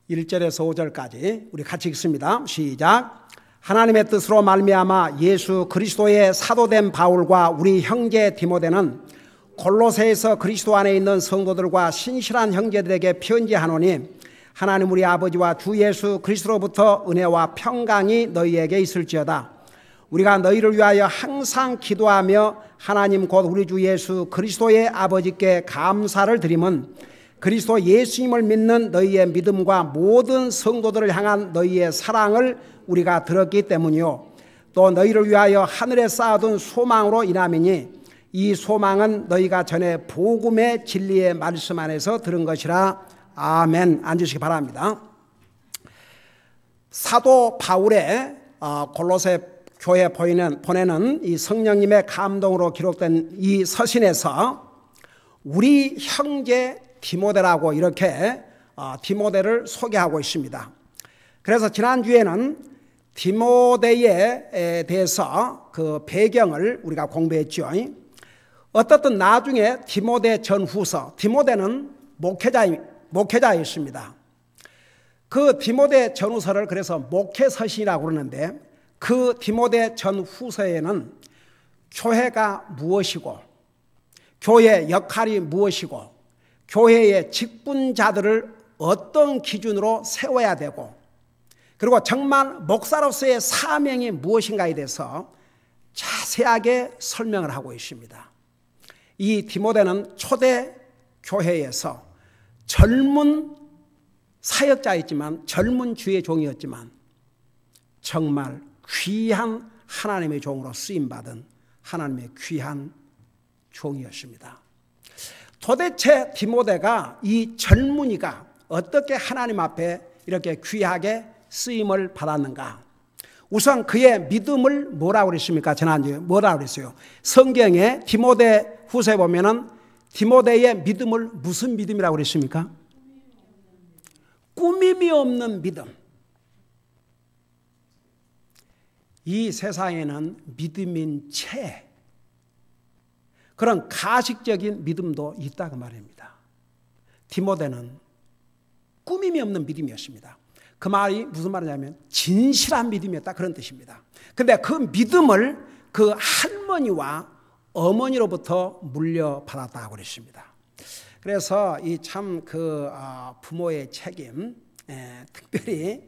1절에서 5절까지 우리 같이 읽습니다. 시작. 하나님의 뜻으로 말미암아 예수 그리스도의 사도된 바울과 우리 형제 디모데는 골로새에서 그리스도 안에 있는 성도들과 신실한 형제들에게 편지하노니 하나님 우리 아버지와 주 예수 그리스도로부터 은혜와 평강이 너희에게 있을지어다. 우리가 너희를 위하여 항상 기도하며 하나님 곧 우리 주 예수 그리스도의 아버지께 감사를 드림은 그리스도 예수님을 믿는 너희의 믿음과 모든 성도들을 향한 너희의 사랑을 우리가 들었기 때문이요. 또 너희를 위하여 하늘에 쌓아둔 소망으로 인함이니 이 소망은 너희가 전에 복음의 진리의 말씀 안에서 들은 것이라. 아멘. 앉으시기 바랍니다. 사도 바울의 골로새 교회에 보내는 이 성령님의 감동으로 기록된 이 서신에서 우리 형제 디모데라고 이렇게 디모데를 소개하고 있습니다. 그래서 지난주에는 디모데에 대해서 그 배경을 우리가 공부했죠. 어떻든 나중에 디모데 전후서, 디모데는 목회자였습니다. 그 디모데 전후서를 그래서 목회서신이라고 그러는데 그 디모데 전후서에는 교회가 무엇이고 교회의 역할이 무엇이고 교회의 직분자들을 어떤 기준으로 세워야 되고 그리고 정말 목사로서의 사명이 무엇인가에 대해서 자세하게 설명을 하고 있습니다. 이 디모데는 초대 교회에서 젊은 사역자였지만 젊은 주의 종이었지만 정말 귀한 하나님의 종으로 쓰임받은 하나님의 귀한 종이었습니다. 도대체 디모데가 이 젊은이가 어떻게 하나님 앞에 이렇게 귀하게 쓰임을 받았는가? 우선 그의 믿음을 뭐라고 그랬습니까? 지난주에 뭐라고 그랬어요? 성경에 디모데 후서에 보면은 디모데의 믿음을 무슨 믿음이라고 그랬습니까? 꾸밈이 없는 믿음. 이 세상에는 믿음인 채 그런 가식적인 믿음도 있다고 말입니다. 디모데는 꾸밈이 없는 믿음이었습니다. 그 말이 무슨 말이냐면 진실한 믿음이었다 그런 뜻입니다. 그런데 그 믿음을 그 할머니와 어머니로부터 물려받았다고 그랬습니다. 그래서 이 참 그 부모의 책임, 특별히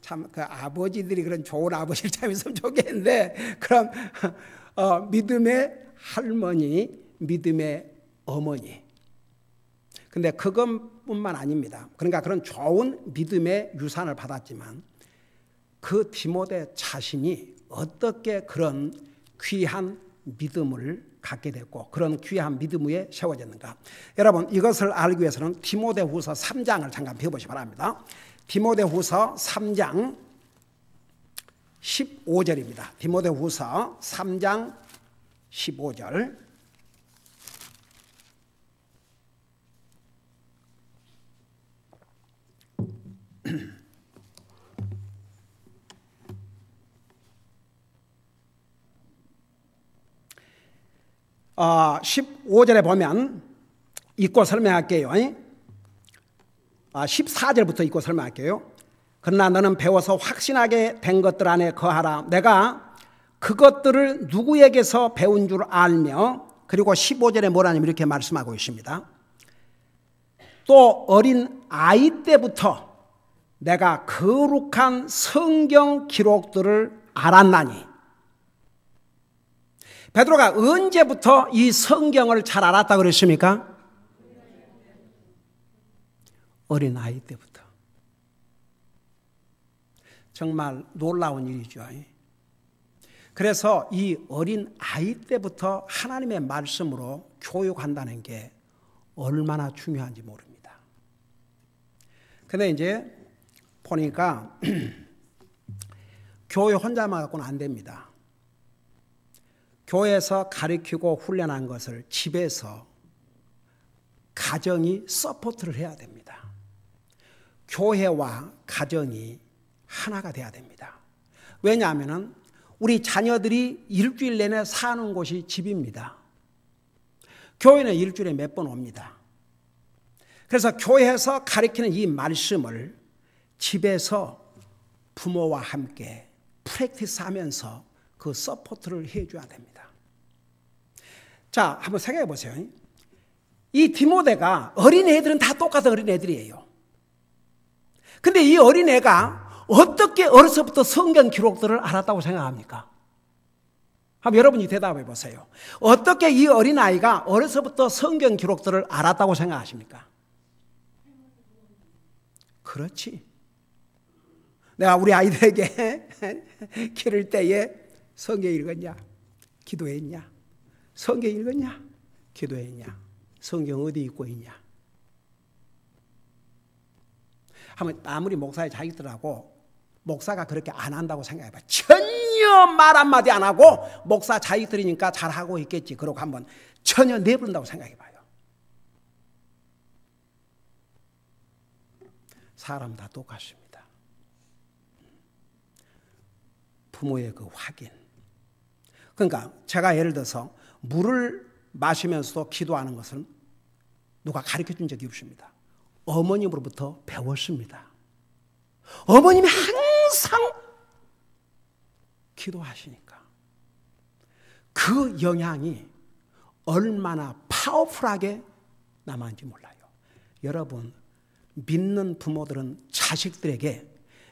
참 그 아버지들이 그런 좋은 아버지를 참 있으면 좋겠는데 그럼 믿음의 할머니, 믿음의 어머니. 근데 그것뿐만 아닙니다. 그러니까 그런 좋은 믿음의 유산을 받았지만 그 디모데 자신이 어떻게 그런 귀한 믿음을 갖게 됐고 그런 귀한 믿음 위에 세워졌는가. 여러분 이것을 알기 위해서는 디모데후서 3장을 잠깐 펴보시기 바랍니다. 디모데후서 3장 15절입니다. 디모데후서 3장 15절. 어, 15절에 보면 읽고 설명할게요. 14절부터 읽고 설명할게요. 그러나 너는 배워서 확신하게 된 것들 안에 거하라. 내가 그것들을 누구에게서 배운 줄 알며 그리고 15절에 뭐라냐면 이렇게 말씀하고 있습니다. 또 어린 아이 때부터 내가 거룩한 성경 기록들을 알았나니. 베드로가 언제부터 이 성경을 잘 알았다고 그랬습니까? 어린 아이 때부터. 정말 놀라운 일이죠. 그래서 이 어린 아이 때부터 하나님의 말씀으로 교육한다는 게 얼마나 중요한지 모릅니다. 근데 이제 보니까 교회 혼자만 갖고는 안 됩니다. 교회에서 가르치고 훈련한 것을 집에서 가정이 서포트를 해야 됩니다. 교회와 가정이 하나가 돼야 됩니다. 왜냐하면 우리 자녀들이 일주일 내내 사는 곳이 집입니다. 교회는 일주일에 몇 번 옵니다. 그래서 교회에서 가르치는 이 말씀을 집에서 부모와 함께 프랙티스 하면서 그 서포트를 해줘야 됩니다. 자, 한번 생각해 보세요. 이 디모데가 어린애들은 다 똑같은 어린애들이에요. 근데 이 어린애가 어떻게 어려서부터 성경 기록들을 알았다고 생각합니까? 한번 여러분이 대답해 보세요. 어떻게 이 어린아이가 어려서부터 성경 기록들을 알았다고 생각하십니까? 그렇지. 내가 우리 아이들에게 기를 때에 성경 읽었냐? 기도했냐? 성경 읽었냐? 기도했냐? 성경 어디 읽고 있냐? 한번 아무리 목사의 자기들하고 목사가 그렇게 안 한다고 생각해봐. 전혀 말 한마디 안 하고 목사 자기들이니까 잘하고 있겠지. 그러고 한번 전혀 내버린다고 생각해봐요. 사람 다 똑같습니다. 부모의 그 확인. 그러니까 제가 예를 들어서 물을 마시면서도 기도하는 것은 누가 가르쳐준 적이 없습니다. 어머님으로부터 배웠습니다. 어머님이 항상 기도하시니까 그 영향이 얼마나 파워풀하게 남았는지 몰라요. 여러분, 믿는 부모들은 자식들에게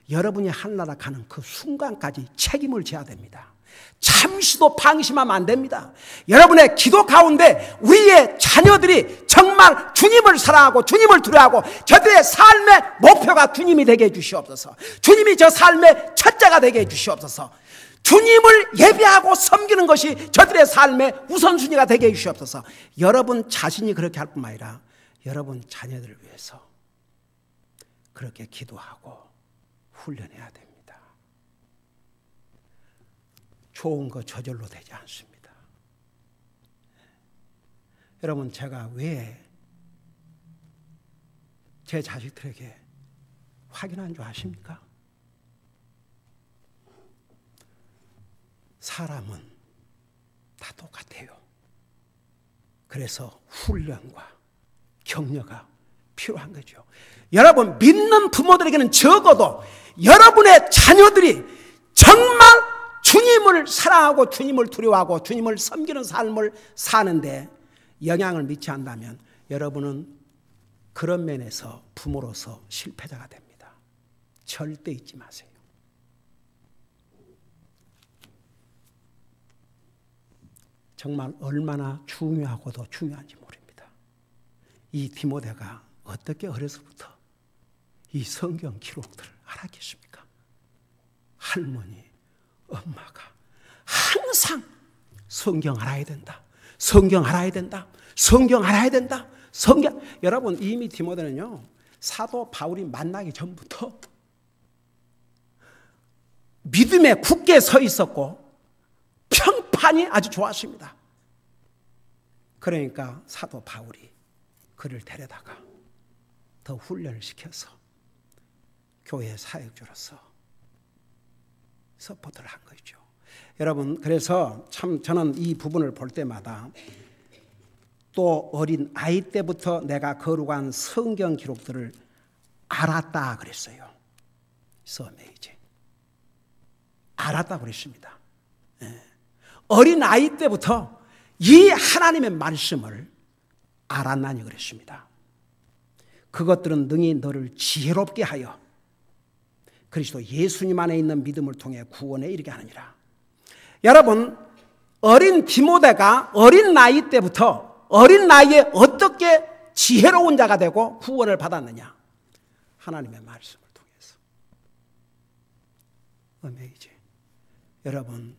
여러분이 하늘나라 가는 그 순간까지 책임을 져야 됩니다. 잠시도 방심하면 안 됩니다. 여러분의 기도 가운데 우리의 자녀들이 정말 주님을 사랑하고 주님을 두려워하고 저들의 삶의 목표가 주님이 되게 해주시옵소서. 주님이 저 삶의 첫째가 되게 해주시옵소서. 주님을 예배하고 섬기는 것이 저들의 삶의 우선순위가 되게 해주시옵소서. 여러분 자신이 그렇게 할 뿐만 아니라 여러분 자녀들을 위해서 그렇게 기도하고 훈련해야 됩니다. 좋은 거 저절로 되지 않습니다. 여러분, 제가 왜 제 자식들에게 확인한 줄 아십니까? 사람은 다 똑같아요. 그래서 훈련과 격려가 필요한 거죠. 여러분, 믿는 부모들에게는 적어도 여러분의 자녀들이 정말 주님을 사랑하고 주님을 두려워하고 주님을 섬기는 삶을 사는데 영향을 미치 한다면 여러분은 그런 면에서 부모로서 실패자가 됩니다. 절대 잊지 마세요. 정말 얼마나 중요하고도 중요한지 모릅니다. 이 디모데가 어떻게 어려서부터 이 성경 기록들을 알았겠습니까? 할머니, 엄마가 항상 성경 알아야 된다. 성경 알아야 된다. 성경 알아야 된다. 성경. 여러분, 이미 디모데는요, 사도 바울이 만나기 전부터 믿음에 굳게 서 있었고 평판이 아주 좋았습니다. 그러니까 사도 바울이 그를 데려다가 더 훈련을 시켜서 교회 사역자로서 서포트를 한 거죠. 여러분, 그래서 참 저는 이 부분을 볼 때마다 또 어린 아이 때부터 내가 거룩한 성경 기록들을 알았다 그랬어요. 서메이지 알았다 그랬습니다. 어린 아이 때부터 이 하나님의 말씀을 알았나니 그랬습니다. 그것들은 능히 너를 지혜롭게 하여 그리스도 예수님 안에 있는 믿음을 통해 구원에 이르게 하느니라. 여러분, 어린 디모데가 어린 나이 때부터 어린 나이에 어떻게 지혜로운 자가 되고 구원을 받았느냐? 하나님의 말씀을 통해서. 어메이지. 여러분,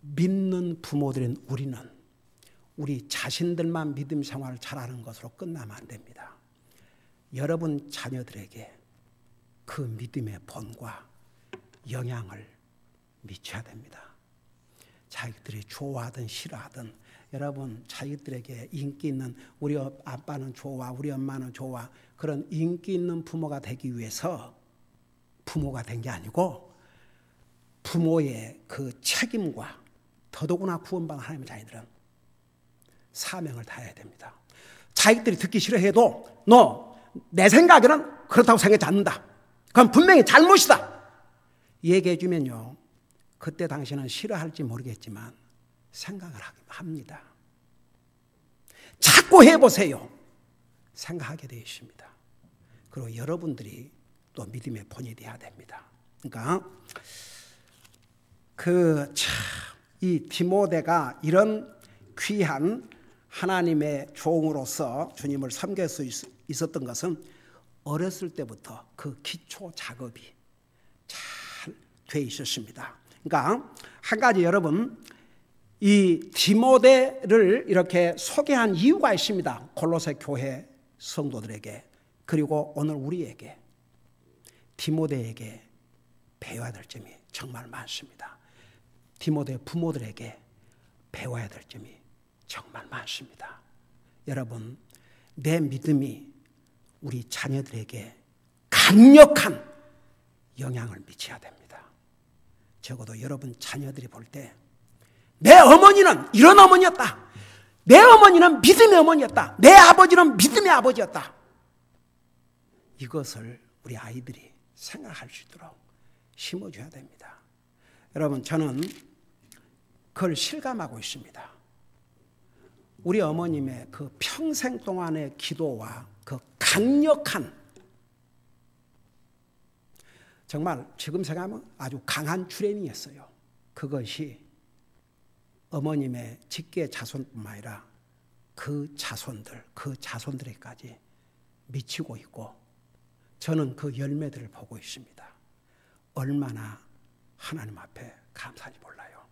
믿는 부모들인 우리는 우리 자신들만 믿음 생활을 잘하는 것으로 끝나면 안 됩니다. 여러분 자녀들에게 그 믿음의 본과 영향을 미쳐야 됩니다. 자기들이 좋아하든 싫어하든 여러분 자기들에게 인기 있는 우리 아빠는 좋아, 우리 엄마는 좋아 그런 인기 있는 부모가 되기 위해서 부모가 된 게 아니고 부모의 그 책임과 더더구나 구원받은 하나님의 자녀들은 사명을 다해야 됩니다. 자식들이 듣기 싫어해도 너 내 생각에는 그렇다고 생각하지 않는다. 그건 분명히 잘못이다. 얘기해 주면요, 그때 당신은 싫어할지 모르겠지만 생각을 합니다. 자꾸 해보세요. 생각하게 되어 있습니다. 그리고 여러분들이 또 믿음의 본이 되어야 됩니다. 그러니까 이 디모데가 이런 귀한 하나님의 종으로서 주님을 섬길 수 있었던 것은 어렸을 때부터 그 기초 작업이 잘 돼 있었습니다. 그러니까 한 가지 여러분, 이 디모데를 이렇게 소개한 이유가 있습니다. 골로새 교회 성도들에게, 그리고 오늘 우리에게, 디모데에게 배워야 될 점이 정말 많습니다. 디모데 부모들에게 배워야 될 점이 정말 많습니다. 여러분, 내 믿음이 우리 자녀들에게 강력한 영향을 미쳐야 됩니다. 적어도 여러분 자녀들이 볼 때 내 어머니는 이런 어머니였다, 내 어머니는 믿음의 어머니였다, 내 아버지는 믿음의 아버지였다, 이것을 우리 아이들이 생각할 수 있도록 심어줘야 됩니다. 여러분, 저는 그걸 실감하고 있습니다. 우리 어머님의 그 평생 동안의 기도와 그 강력한, 정말 지금 생각하면 아주 강한 트레이닝이었어요. 그것이 어머님의 직계 자손뿐만 아니라 그 자손들에게까지 미치고 있고, 저는 그 열매들을 보고 있습니다. 얼마나 하나님 앞에 감사한지 몰라요.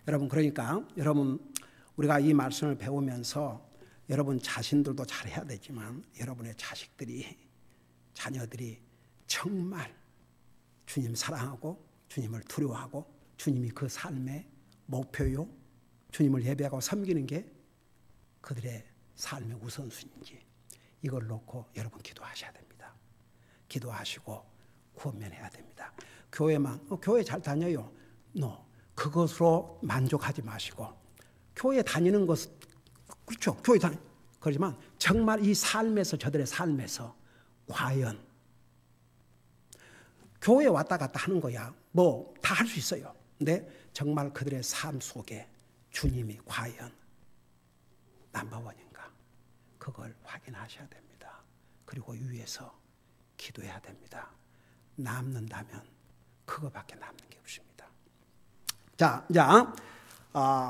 여러분, 그러니까 여러분, 우리가 이 말씀을 배우면서 여러분 자신들도 잘해야 되지만 여러분의 자녀들이 정말 주님 사랑하고 주님을 두려워하고 주님이 그 삶의 목표요, 주님을 예배하고 섬기는 게 그들의 삶의 우선순위인지, 이걸 놓고 여러분 기도하셔야 됩니다. 기도하시고 구원면해야 됩니다. 교회 잘 다녀요. 그것으로 만족하지 마시고, 교회 다니는 것은 그렇죠. 교회 그렇지만 정말 이 삶에서, 저들의 삶에서 과연 교회 왔다 갔다 하는 거야 뭐 다 할 수 있어요. 근데 정말 그들의 삶 속에 주님이 과연 넘버원인가, 그걸 확인하셔야 됩니다. 그리고 위에서 기도해야 됩니다. 남는다면 그거밖에 남는 게 없습니다. 자,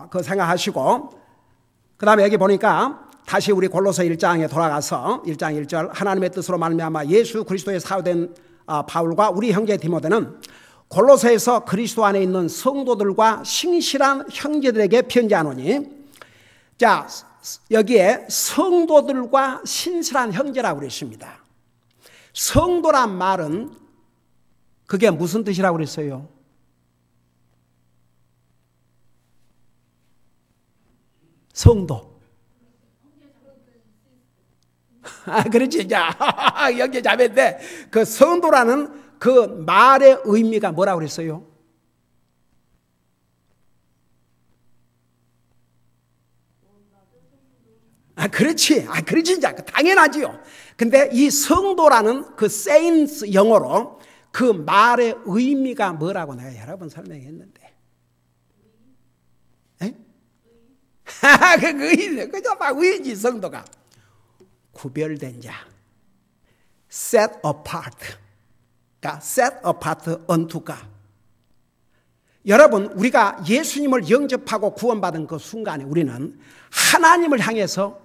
그거 생각하시고, 그 다음에 여기 보니까 다시 우리 골로새 1장에 돌아가서 1장 1절, 하나님의 뜻으로 말미암아 예수 그리스도의 사도된 바울과 우리 형제 디모데는 골로새에서 그리스도 안에 있는 성도들과 신실한 형제들에게 편지하노니, 자, 여기에 성도들과 신실한 형제라고 그랬습니다. 성도란 말은 그게 무슨 뜻이라고 그랬어요? 성도. 그렇지. 자, 여기 자매인데, 그 성도라는 그 말의 의미가 뭐라고 그랬어요? 그렇지. 그렇지. 당연하지요. 근데 이 성도라는 그 saints 영어로 그 말의 의미가 뭐라고 내가 여러 번 설명했는데. 그 의인, 그저 막 의인지, 성도가. 구별된 자. set apart. set apart unto God. 여러분, 우리가 예수님을 영접하고 구원받은 그 순간에 우리는 하나님을 향해서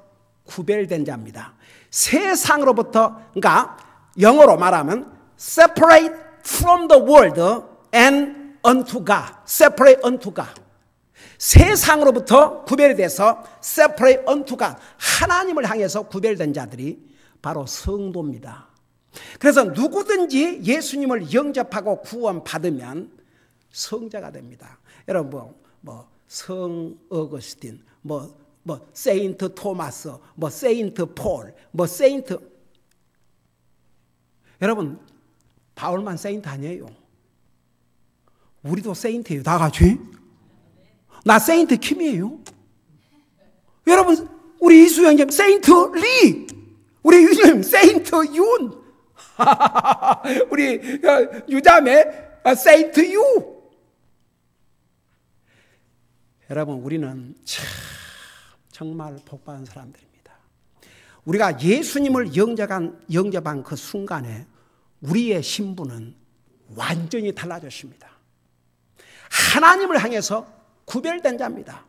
구별된 자입니다. 세상으로부터, 그러니까 영어로 말하면 separate from the world and unto God. separate unto God. 세상으로부터 구별이 돼서 separate unto God. 하나님을 향해서 구별된 자들이 바로 성도입니다. 그래서 누구든지 예수님을 영접하고 구원받으면 성자가 됩니다. 여러분, 성 어거스틴, 세인트 토마스, 세인트 폴, 세인트. 여러분, 바울만 세인트 아니에요. 우리도 세인트예요, 다 같이. 나 세인트 킴이에요. 여러분, 우리 이수 형님 세인트 리, 우리 유님 세인트 윤, 우리 유자매 세인트 유. 여러분, 우리는 참 정말 복받은 사람들입니다. 우리가 예수님을 영접한 그 순간에 우리의 신분은 완전히 달라졌습니다. 하나님을 향해서 구별된 자입니다.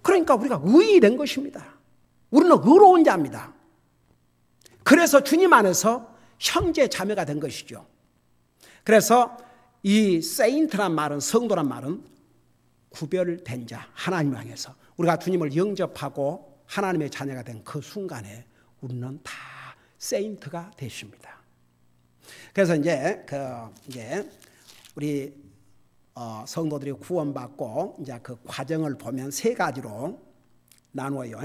그러니까 우리가 의인이 된 것입니다. 우리는 의로운 자입니다. 그래서 주님 안에서 형제 자매가 된 것이죠. 그래서 이 세인트란 말은, 성도란 말은 구별된 자, 하나님을 향해서 우리가 주님을 영접하고 하나님의 자녀가 된 그 순간에 우리는 다 세인트가 되십니다. 그래서 이제 우리 성도들이 구원받고 이제 그 과정을 보면 세 가지로 나누어요.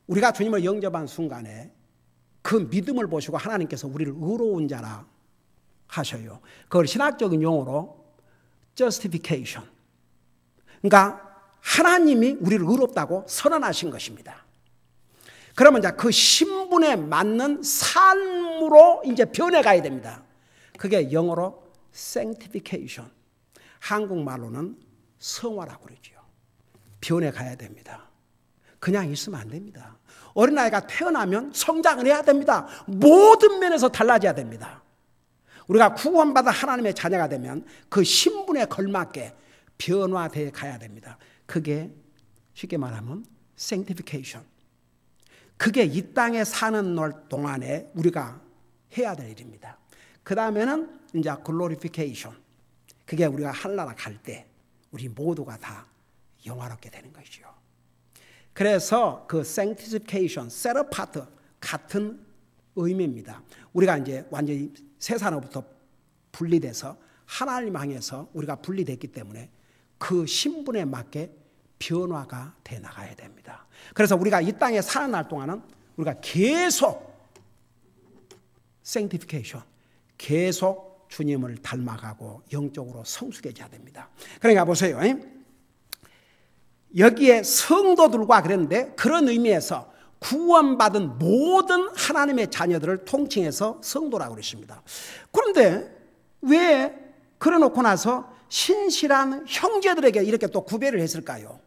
우리가 주님을 영접한 순간에 그 믿음을 보시고 하나님께서 우리를 의로운 자라 하셔요. 그걸 신학적인 용어로 justification. 그러니까 하나님이 우리를 의롭다고 선언하신 것입니다. 그러면 이제 그 신분에 맞는 삶으로 이제 변해가야 됩니다. 그게 영어로 sanctification. 한국말로는 성화라고 그러죠. 변해가야 됩니다. 그냥 있으면 안 됩니다. 어린아이가 태어나면 성장을 해야 됩니다. 모든 면에서 달라져야 됩니다. 우리가 구원받아 하나님의 자녀가 되면 그 신분에 걸맞게 변화되어 가야 됩니다. 그게 쉽게 말하면 sanctification. 그게 이 땅에 사는 동안에 우리가 해야 될 일입니다. 그 다음에는 이제 glorification. 그게 우리가 하늘나라 갈 때 우리 모두가 다 영화롭게 되는 것이죠. 그래서 그 sanctification, set apart 같은 의미입니다. 우리가 이제 완전히 세상으로부터 분리돼서 하나님 향해서 우리가 분리됐기 때문에 그 신분에 맞게 변화가 돼 나가야 됩니다. 그래서 우리가 이 땅에 사는 날 동안은 우리가 계속 sanctification, 계속 주님을 닮아가고 영적으로 성숙해져야 됩니다. 그러니까 보세요. 여기에 성도들과 그랬는데 그런 의미에서 구원받은 모든 하나님의 자녀들을 통칭해서 성도라고 그러십니다. 그런데 왜 그래놓고 나서 신실한 형제들에게 이렇게 또 구별을 했을까요?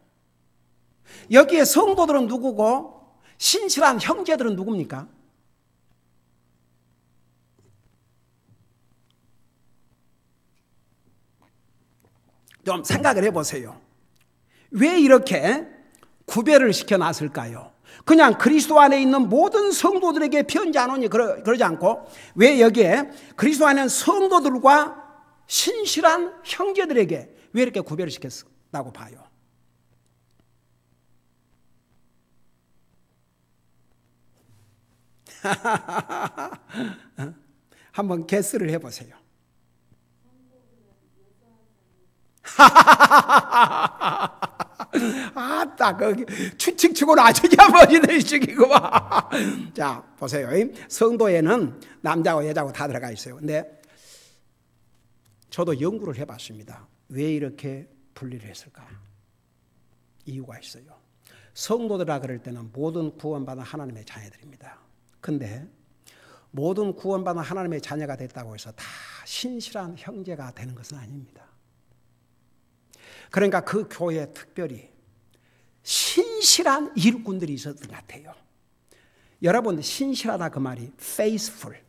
여기에 성도들은 누구고 신실한 형제들은 누굽니까? 좀 생각을 해보세요. 왜 이렇게 구별을 시켜놨을까요? 그냥 그리스도 안에 있는 모든 성도들에게 편지하노니 그러지 않고 왜 여기에 그리스도 안에 있는 성도들과 신실한 형제들에게 왜 이렇게 구별을 시켰다고 봐요? 한번 게스를 해보세요. 아따, 추측치고는 아주 야머지는 식이구만. 자, 보세요. 성도에는 남자고 여자고 다 들어가 있어요. 근데 저도 연구를 해봤습니다. 왜 이렇게 분리를 했을까? 이유가 있어요. 성도들이라 그럴 때는 모든 구원받은 하나님의 자녀들입니다. 근데 모든 구원받은 하나님의 자녀가 됐다고 해서 다 신실한 형제가 되는 것은 아닙니다. 그러니까 그 교회에 특별히 신실한 일꾼들이 있었던 것 같아요. 여러분, 신실하다 그 말이 faithful.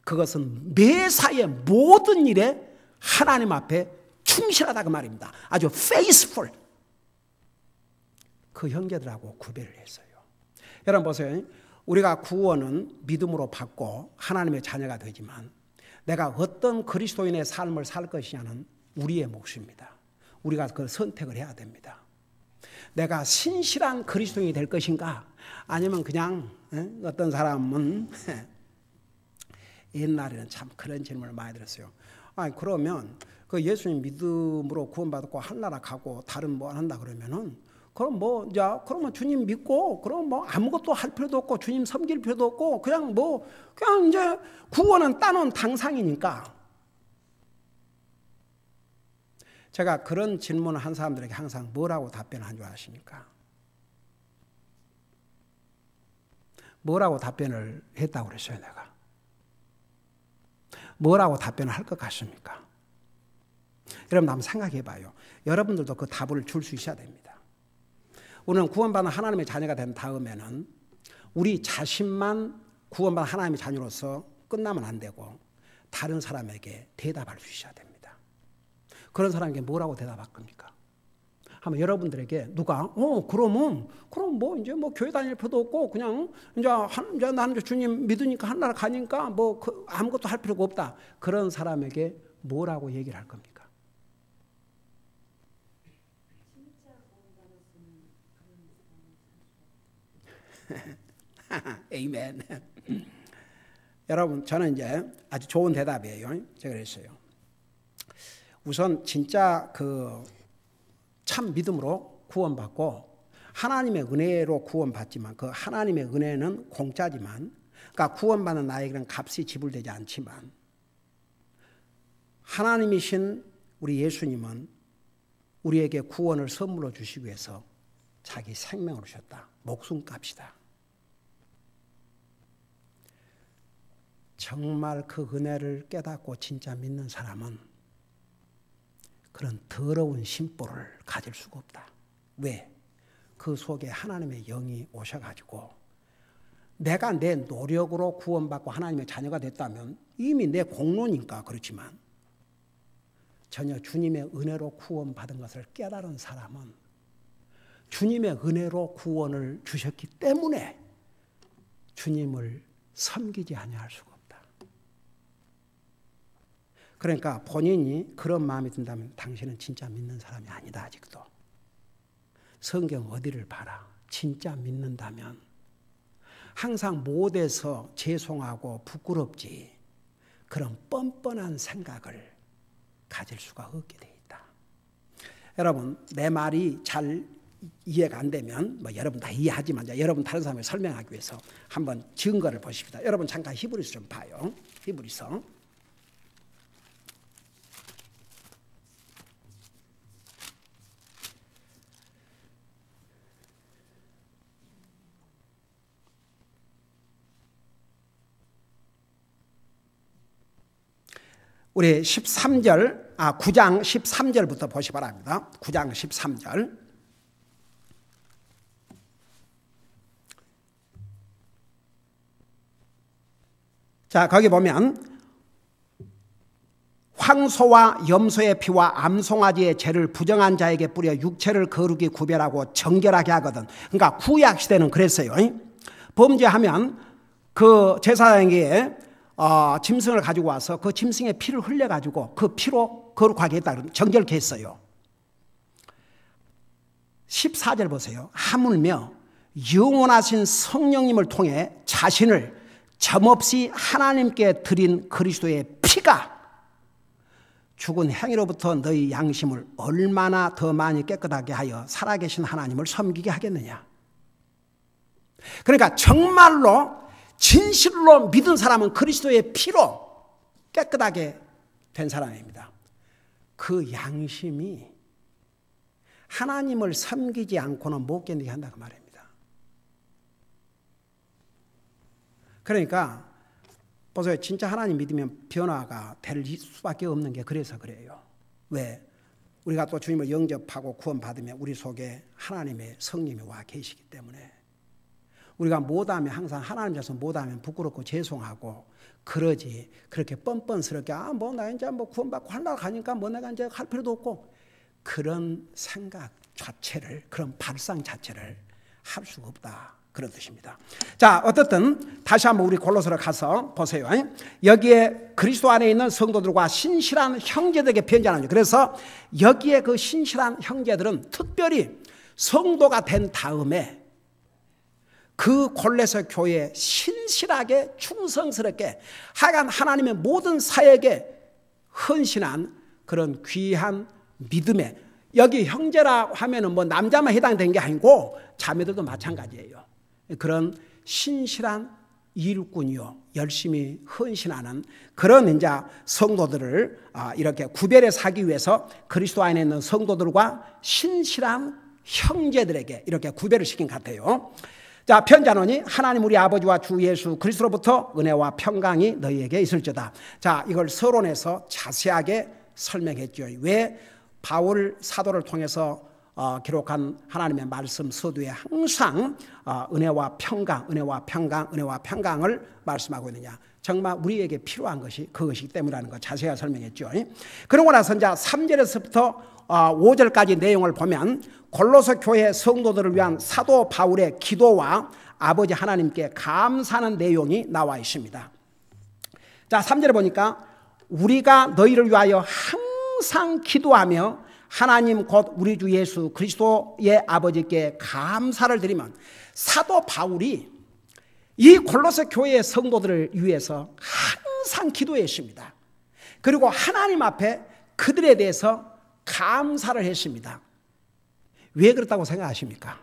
그것은 매사의 모든 일에 하나님 앞에 충실하다 그 말입니다. 아주 faithful. 그 형제들하고 구별을 했어요. 여러분 보세요. 우리가 구원은 믿음으로 받고 하나님의 자녀가 되지만 내가 어떤 그리스도인의 삶을 살 것이냐는 우리의 몫입니다. 우리가 그 선택을 해야 됩니다. 내가 신실한 그리스도인이 될 것인가? 아니면 그냥 어떤 사람은 옛날에는 참 그런 질문을 많이 들었어요. 아니 그러면 그 예수님 믿음으로 구원받고 하늘나라 가고 다른 뭐 안 한다 그러면은 그럼 뭐 자 그러면 주님 믿고 그럼 뭐 아무것도 할 필요도 없고 주님 섬길 필요도 없고 그냥 이제 구원은 따놓은 당상이니까. 제가 그런 질문을 한 사람들에게 항상 뭐라고 답변한 줄 아십니까? 뭐라고 답변을 했다고 그랬어요, 내가? 뭐라고 답변을 할 것 같습니까? 여러분 한번 생각해 봐요. 여러분들도 그 답을 줄 수 있어야 됩니다. 우리는 구원받은 하나님의 자녀가 된 다음에는 우리 자신만 구원받은 하나님의 자녀로서 끝나면 안 되고 다른 사람에게 대답할 수 있어야 됩니다. 그런 사람에게 뭐라고 대답할 겁니까? 한번 여러분들에게 누가 그럼 뭐 이제 뭐 교회 다닐 필요도 없고 그냥 이제 나는 주님 믿으니까 하나님 가니까 뭐 아무것도 할 필요가 없다. 그런 사람에게 뭐라고 얘기를 할 겁니까? 아멘. 여러분 저는 이제 아주 좋은 대답이에요. 제가 그랬어요. 우선 진짜 참 믿음으로 구원받고 하나님의 은혜로 구원받지만 그 하나님의 은혜는 공짜지만 그러니까 구원받는 나에게는 값이 지불되지 않지만 하나님이신 우리 예수님은 우리에게 구원을 선물로 주시기 위해서 자기 생명을 주셨다. 목숨값이다. 정말 그 은혜를 깨닫고 진짜 믿는 사람은 그런 더러운 심보를 가질 수가 없다. 왜? 그 속에 하나님의 영이 오셔가지고 내가 내 노력으로 구원받고 하나님의 자녀가 됐다면 이미 내 공로니까 그렇지만 전혀 주님의 은혜로 구원받은 것을 깨달은 사람은 주님의 은혜로 구원을 주셨기 때문에 주님을 섬기지 아니할 수가 없다. 그러니까 본인이 그런 마음이 든다면 당신은 진짜 믿는 사람이 아니다. 아직도. 성경 어디를 봐라. 진짜 믿는다면 항상 못해서 죄송하고 부끄럽지 그런 뻔뻔한 생각을 가질 수가 없게 돼 있다. 여러분 내 말이 잘 이해가 안 되면 뭐 여러분 다 이해하지만 여러분 다른 사람에게 설명하기 위해서 한번 증거를 보십시다. 여러분 잠깐 히브리서 좀 봐요. 히브리서 우리 9장 13절부터 보시 바랍니다. 9장 13절. 자, 거기 보면 황소와 염소의 피와 암송아지의 죄를 부정한 자에게 뿌려 육체를 거룩히 구별하고 정결하게 하거든. 그러니까 구약 시대는 그랬어요. 범죄하면 그 제사장에게 짐승을 가지고 와서 그 짐승의 피를 흘려가지고 그 피로 거룩하게 했다. 정결케 했어요. 14절 보세요. 하물며 영원하신 성령님을 통해 자신을 점없이 하나님께 드린 그리스도의 피가 죽은 행위로부터 너희 양심을 얼마나 더 많이 깨끗하게 하여 살아계신 하나님을 섬기게 하겠느냐. 그러니까 정말로 진실로 믿은 사람은 그리스도의 피로 깨끗하게 된 사람입니다. 그 양심이 하나님을 섬기지 않고는 못 견디게 한다 그 말입니다. 그러니까 보세요. 진짜 하나님 믿으면 변화가 될 수밖에 없는 게 그래서 그래요. 왜? 우리가 또 주님을 영접하고 구원받으면 우리 속에 하나님의 성령이 와 계시기 때문에 우리가 못하면 항상 하나님 앞에서 못하면 부끄럽고 죄송하고 그러지 그렇게 뻔뻔스럽게 뭐 나 이제 뭐 구원받고 하려고 하니까 뭐 내가 이제 할 필요도 없고 그런 생각 자체를 그런 발상 자체를 할 수가 없다. 그런 뜻입니다. 자, 어떻든 다시 한번 우리 골로새로 가서 보세요. 여기에 그리스도 안에 있는 성도들과 신실한 형제들에게 편지하는 거죠. 그래서 여기에 그 신실한 형제들은 특별히 성도가 된 다음에 그 골로새 교회에 신실하게 충성스럽게 하여간 하나님의 모든 사역에 헌신한 그런 귀한 믿음에 여기 형제라 하면은 뭐 남자만 해당되는 게 아니고 자매들도 마찬가지예요. 그런 신실한 일꾼이요 열심히 헌신하는 그런 이제 성도들을 이렇게 구별해서 하기 위해서 그리스도 안에 있는 성도들과 신실한 형제들에게 이렇게 구별을 시킨 것 같아요. 자, 편지하노니 하나님 우리 아버지와 주 예수 그리스도로부터 은혜와 평강이 너희에게 있을지어다. 자, 이걸 서론에서 자세하게 설명했죠. 왜 바울 사도를 통해서 기록한 하나님의 말씀 서두에 항상 은혜와 평강, 은혜와 평강, 은혜와 평강을 말씀하고 있느냐. 정말 우리에게 필요한 것이 그것이기 때문이라는 거 자세히 설명했죠. 그러고 나서 이제 3절에서부터 5절까지 내용을 보면 골로새 교회 성도들을 위한 사도 바울의 기도와 아버지 하나님께 감사하는 내용이 나와 있습니다. 자, 3절에 보니까 우리가 너희를 위하여 항상 기도하며 하나님 곧 우리 주 예수 그리스도의 아버지께 감사를 드리면, 사도 바울이 이 골로새 교회의 성도들을 위해서 항상 기도했습니다. 그리고 하나님 앞에 그들에 대해서 감사를 했습니다. 왜 그렇다고 생각하십니까?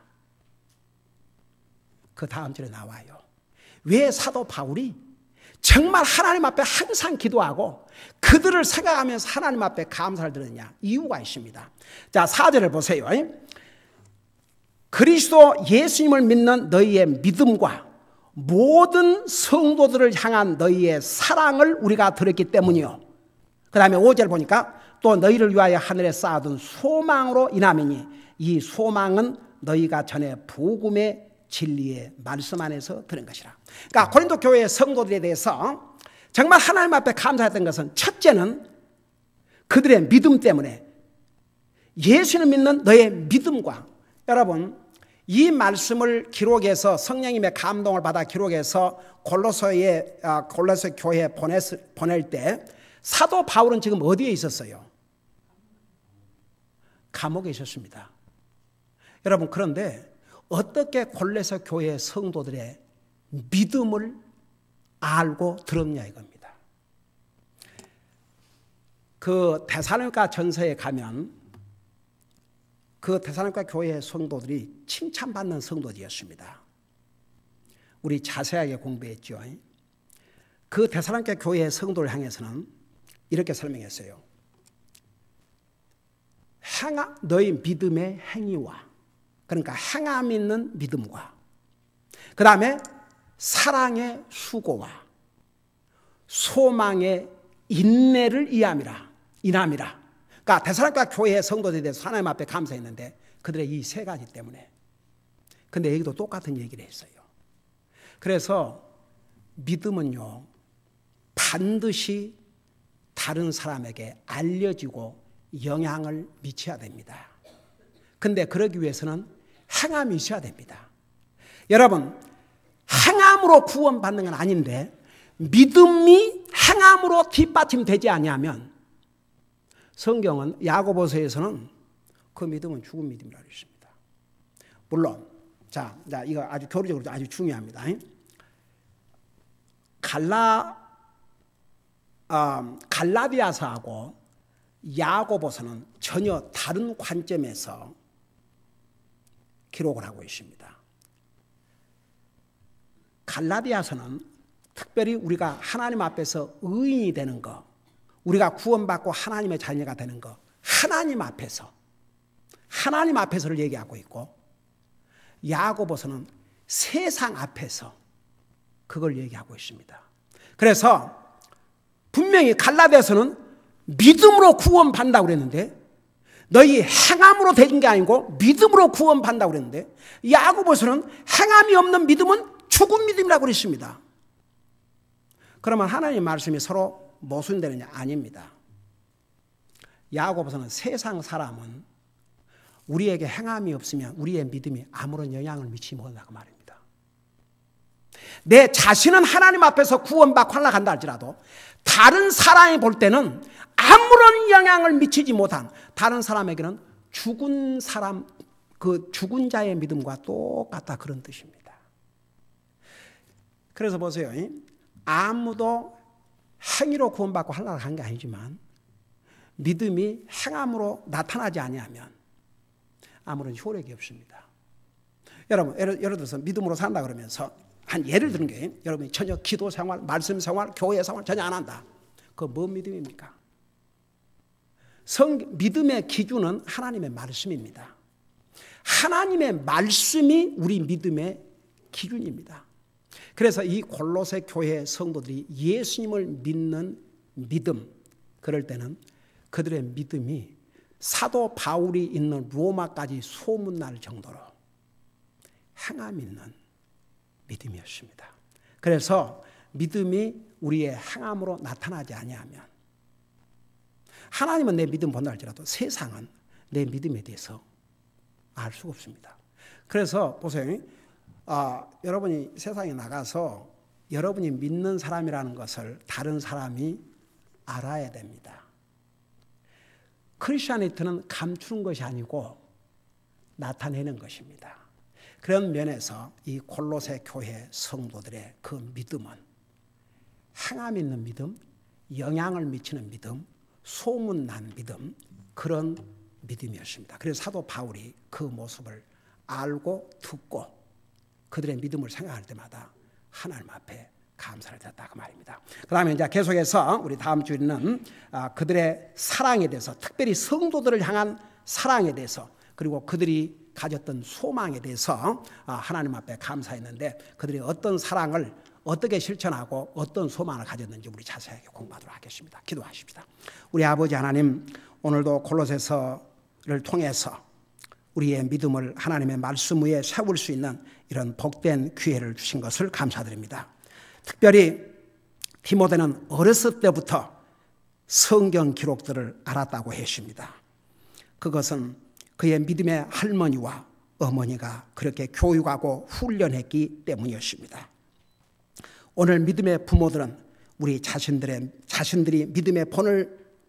그 다음 절에 나와요. 왜 사도 바울이 정말 하나님 앞에 항상 기도하고 그들을 생각하면서 하나님 앞에 감사를 드렸냐? 이유가 있습니다. 자, 4절을 보세요. 그리스도 예수님을 믿는 너희의 믿음과 모든 성도들을 향한 너희의 사랑을 우리가 들었기 때문이요. 그 다음에 5절 보니까 또 너희를 위하여 하늘에 쌓아둔 소망으로 인함이니 이 소망은 너희가 전에 복음의 진리의 말씀 안에서 들은 것이라. 그러니까 고린도 교회의 성도들에 대해서 정말 하나님 앞에 감사했던 것은, 첫째는 그들의 믿음 때문에, 예수를 믿는 너의 믿음과, 여러분 이 말씀을 기록해서 성령님의 감동을 받아 기록해서 골로새 교회에 보낼 때 사도 바울은 지금 어디에 있었어요? 감옥에 있었습니다. 여러분, 그런데 어떻게 골로새 교회의 성도들의 믿음을 알고 들었냐 이겁니다. 그 데살로니가 전서에 가면 그 데살로니가 교회의 성도들이 칭찬받는 성도들이었습니다. 우리 자세하게 공부했죠. 그 데살로니가 교회의 성도를 향해서는 이렇게 설명했어요. 너희 믿음의 행위와, 그러니까 행함 있는 믿음과, 그 다음에 사랑의 수고와 소망의 인내를 인함이라. 그러니까 데살로니가 교회의 성도들에 대해서 하나님 앞에 감사했는데 그들의 이 세 가지 때문에. 근데 여기도 똑같은 얘기를 했어요. 그래서 믿음은요, 반드시 다른 사람에게 알려지고 영향을 미쳐야 됩니다. 근데 그러기 위해서는 행함이 있어야 됩니다. 여러분, 행함으로 구원받는 건 아닌데 믿음이 행함으로 뒷받침되지 아니하면, 성경은 야고보서에서는 그 믿음은 죽은 믿음이라고 했습니다. 물론 자, 이거 아주 교리적으로 아주 중요합니다. 갈라디아서하고 야고보서는 전혀 다른 관점에서 기록을 하고 있습니다. 갈라디아서는 특별히 우리가 하나님 앞에서 의인이 되는 것, 우리가 구원받고 하나님의 자녀가 되는 것, 하나님 앞에서를 얘기하고 있고, 야고보서는 세상 앞에서 그걸 얘기하고 있습니다. 그래서 분명히 갈라디아서는 믿음으로 구원받는다고 그랬는데, 너희 행함으로 되는 게 아니고 믿음으로 구원받는다고 그랬는데, 야고보서는 행함이 없는 믿음은 죽은 믿음이라고 그랬습니다. 그러면 하나님의 말씀이 서로 모순되느냐? 아닙니다. 야고보서는 세상 사람은 우리에게 행함이 없으면 우리의 믿음이 아무런 영향을 미치지 못한다고 말입니다. 내 자신은 하나님 앞에서 구원받고 하나간다 할지라도 다른 사람이 볼 때는 아무런 영향을 미치지 못한, 다른 사람에게는 죽은 사람, 그 죽은 자의 믿음과 똑같다, 그런 뜻입니다. 그래서 보세요. 아무도 행위로 구원받고 하려고 한 게 아니지만 믿음이 행함으로 나타나지 아니하면 아무런 효력이 없습니다. 여러분, 예를 들어서 믿음으로 산다 그러면서 한 예를 드는 게, 여러분이 전혀 기도 생활, 말씀 생활, 교회 생활 전혀 안 한다. 그거 뭔 믿음입니까? 믿음의 기준은 하나님의 말씀입니다. 하나님의 말씀이 우리 믿음의 기준입니다. 그래서 이 골로새 교회 성도들이 예수님을 믿는 믿음, 그럴 때는 그들의 믿음이 사도 바울이 있는 로마까지 소문날 정도로 행함 있는 믿음이었습니다. 그래서 믿음이 우리의 행함으로 나타나지 아니하면, 하나님은 내 믿음 본다 할지라도 세상은 내 믿음에 대해서 알 수가 없습니다. 그래서 보세요. 여러분이 세상에 나가서 여러분이 믿는 사람이라는 것을 다른 사람이 알아야 됩니다. 크리스천리티는 감추는 것이 아니고 나타내는 것입니다. 그런 면에서 이 골로새 교회 성도들의 그 믿음은 행함 있는 믿음, 영향을 미치는 믿음, 소문난 믿음, 그런 믿음이었습니다. 그래서 사도 바울이 그 모습을 알고 듣고 그들의 믿음을 생각할 때마다 하나님 앞에 감사를 드렸다 그 말입니다. 그 다음에 이제 계속해서 우리 다음 주에는 그들의 사랑에 대해서, 특별히 성도들을 향한 사랑에 대해서, 그리고 그들이 가졌던 소망에 대해서 하나님 앞에 감사했는데 그들이 어떤 사랑을 어떻게 실천하고 어떤 소망을 가졌는지 우리 자세하게 공부하도록 하겠습니다. 기도하십시다. 우리 아버지 하나님, 오늘도 골로새서를 통해서 우리의 믿음을 하나님의 말씀 위에 세울 수 있는 이런 복된 기회를 주신 것을 감사드립니다. 특별히 디모데는 어렸을 때부터 성경 기록들을 알았다고 했습니다. 그것은 그의 믿음의 할머니와 어머니가 그렇게 교육하고 훈련했기 때문이었습니다. 오늘 믿음의 부모들은 우리 자신들이 믿음의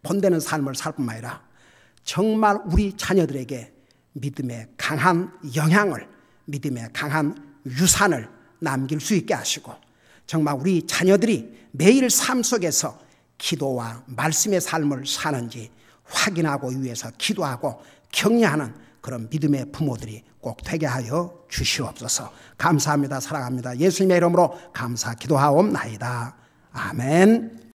본되는 삶을 살 뿐만 아니라 정말 우리 자녀들에게 믿음의 강한 영향을, 믿음의 강한 유산을 남길 수 있게 하시고, 정말 우리 자녀들이 매일 삶 속에서 기도와 말씀의 삶을 사는지 확인하고 위해서 기도하고 격려하는 그런 믿음의 부모들이 꼭 되게 하여 주시옵소서. 감사합니다. 사랑합니다. 예수님의 이름으로 감사 기도하옵나이다. 아멘.